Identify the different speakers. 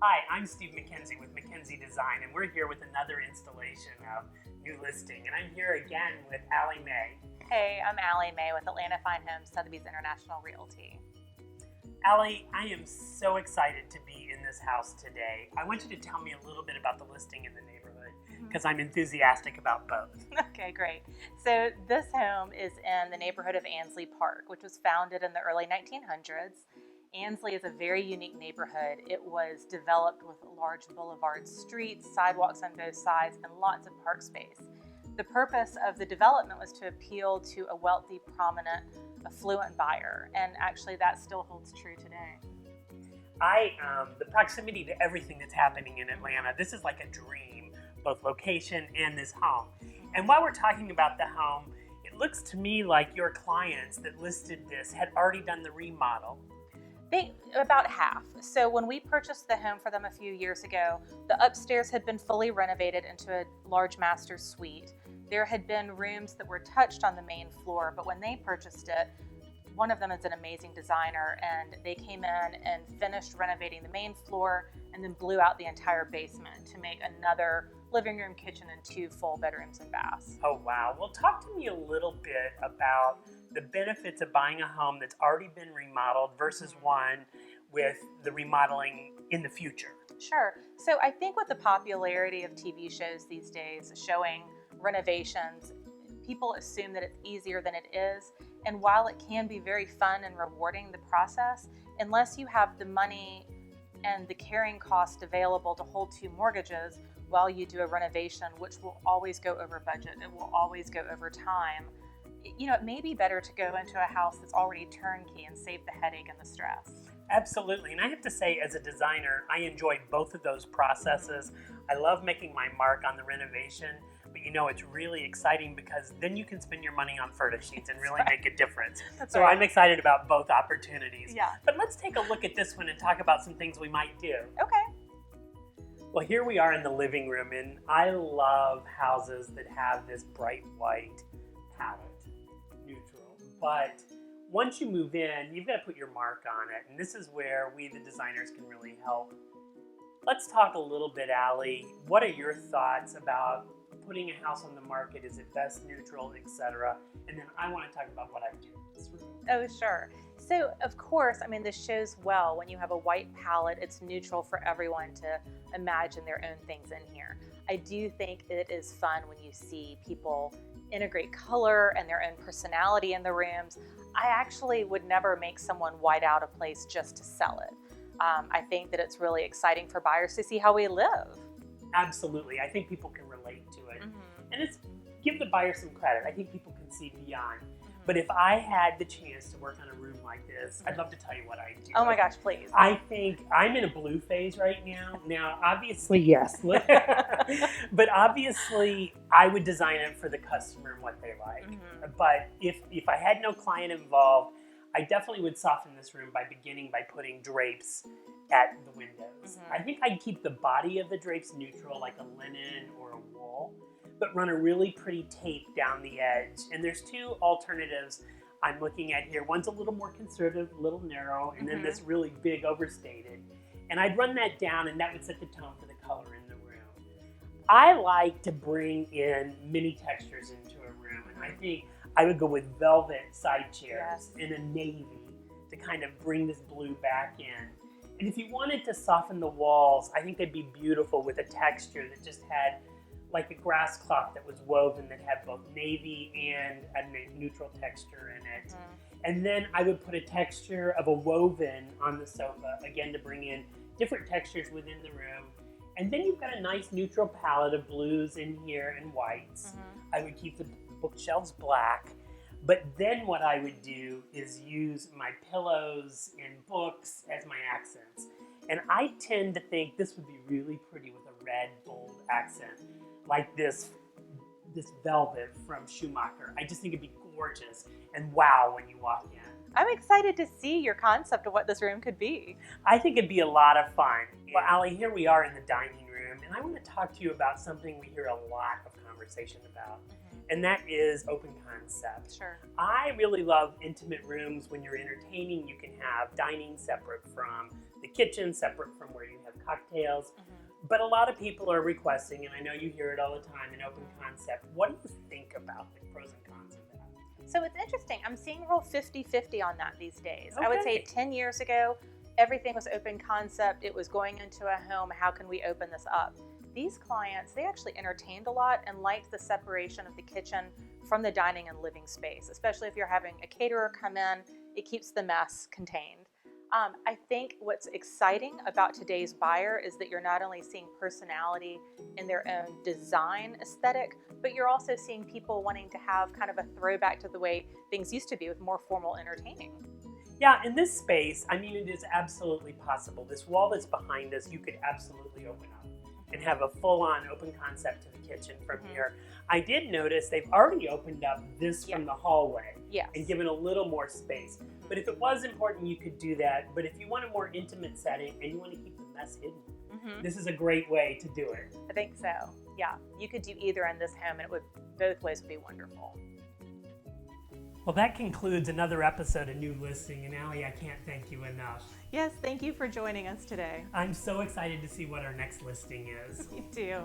Speaker 1: Hi, I'm Steve McKenzie with McKenzie Design, and we're here with another installation of New Listing. And I'm here again with Allie Mae.
Speaker 2: Hey, I'm Allie Mae with Atlanta Fine Homes, Sotheby's International Realty.
Speaker 1: Allie, I am so excited to be in this house today. I want you to tell me a little bit about the listing in the neighborhood, because I'm enthusiastic about both.
Speaker 2: Okay, great. So this home is in the neighborhood of Ansley Park, which was founded in the early 1900s. Ansley is a very unique neighborhood. It was developed with large boulevards, streets, sidewalks on both sides, and lots of park space. The purpose of the development was to appeal to a wealthy, prominent, affluent buyer, and actually that still holds true today.
Speaker 1: The proximity to everything that's happening in Atlanta, this is like a dream, both location and this home. And while we're talking about the home, it looks to me like your clients that listed this had already done the remodel.
Speaker 2: About half. So when we purchased the home for them a few years ago, the upstairs had been fully renovated into a large master suite. There had been rooms that were touched on the main floor, but when they purchased it, one of them is an amazing designer, and they came in and finished renovating the main floor and then blew out the entire basement to make another living room, kitchen, and 2 full bedrooms and baths.
Speaker 1: Oh, wow. Well, talk to me a little bit about the benefits of buying a home that's already been remodeled versus one with the remodeling in the future.
Speaker 2: Sure. So I think with the popularity of TV shows these days showing renovations, people assume that it's easier than it is. And while it can be very fun and rewarding, the process, unless you have the money and the carrying cost available to hold 2 mortgages while you do a renovation, which will always go over budget, it will always go over time, it may be better to go into a house that's already turnkey and save the headache and the stress.
Speaker 1: Absolutely. And I have to say, as a designer, I enjoy both of those processes. I love making my mark on the renovation, but it's really exciting because then you can spend your money on furnishings and really make a difference. So
Speaker 2: right.
Speaker 1: I'm excited about both opportunities.
Speaker 2: Yeah.
Speaker 1: But let's take a look at this one and talk about some things we might do.
Speaker 2: Okay.
Speaker 1: Well, here we are in the living room, and I love houses that have this bright white palette, neutral. But once you move in, you've got to put your mark on it, and this is where we, the designers, can really help. Let's talk a little bit, Allie. What are your thoughts about putting a house on the market? Is it best neutral, etc.? And then I want to talk about what I do in this room.
Speaker 2: Oh, sure. So, of course, this shows well when you have a white palette, it's neutral for everyone to imagine their own things in here. I do think it is fun when you see people integrate color and their own personality in the rooms. I actually would never make someone white out a place just to sell it. I think that it's really exciting for buyers to see how we live.
Speaker 1: Absolutely. I think people can relate to it. And give the buyer some credit. I think people can see beyond. But if I had the chance to work on a room like this, I'd love to tell you what I do.
Speaker 2: Oh my gosh, please.
Speaker 1: I think I'm in a blue phase right now. Now, obviously, yes. But obviously, I would design it for the customer and what they like. But if I had no client involved, I definitely would soften this room by beginning by putting drapes at the windows. I think I'd keep the body of the drapes neutral, like a linen or a wool, but run a really pretty tape down the edge. And there's 2 alternatives I'm looking at here. One's a little more conservative, a little narrow, and then this really big overstated. And I'd run that down, and that would set the tone for the color in the room. I like to bring in many textures into a room, and I think I would go with velvet side chairs and a navy to kind of bring this blue back in. And if you wanted to soften the walls, I think they'd be beautiful with a texture that just had like a grass cloth that was woven that had both navy and a neutral texture in it. And then I would put a texture of a woven on the sofa, again to bring in different textures within the room. And then you've got a nice neutral palette of blues in here and whites. I would keep the bookshelves black. But then what I would do is use my pillows and books as my accents. And I tend to think this would be really pretty with a red, bold accent, like this velvet from Schumacher. I just think it'd be gorgeous and wow when you walk in.
Speaker 2: I'm excited to see your concept of what this room could be.
Speaker 1: I think it'd be a lot of fun. Well, Allie, here we are in the dining room, and I want to talk to you about something we hear a lot of conversation about. And that is open concept.
Speaker 2: Sure.
Speaker 1: I really love intimate rooms when you're entertaining. You can have dining separate from the kitchen, separate from where you have cocktails. But a lot of people are requesting, and I know you hear it all the time, an open concept. What do you think about the pros and cons of that?
Speaker 2: So it's interesting. I'm seeing real 50-50 on that these days. I would say 10 years ago, everything was open concept. It was going into a home. How can we open this up? These clients, they actually entertained a lot and liked the separation of the kitchen from the dining and living space, especially if you're having a caterer come in, it keeps the mess contained. I think what's exciting about today's buyer is that you're not only seeing personality in their own design aesthetic, but you're also seeing people wanting to have kind of a throwback to the way things used to be with more formal entertaining.
Speaker 1: Yeah, in this space, I mean, it is absolutely possible. This wall that's behind us, you could absolutely open up and have a full-on open concept to the kitchen from here. I did notice they've already opened up this from the hallway and given a little more space. But if it was important, you could do that. But if you want a more intimate setting and you want to keep the mess hidden, this is a great way to do it.
Speaker 2: I think so. Yeah, you could do either in this home, and it would both ways would be wonderful.
Speaker 1: Well, that concludes another episode of New Listing, and Allie, I can't thank you enough.
Speaker 2: Yes, thank you for joining us today.
Speaker 1: I'm so excited to see what our next listing is.
Speaker 2: Me too.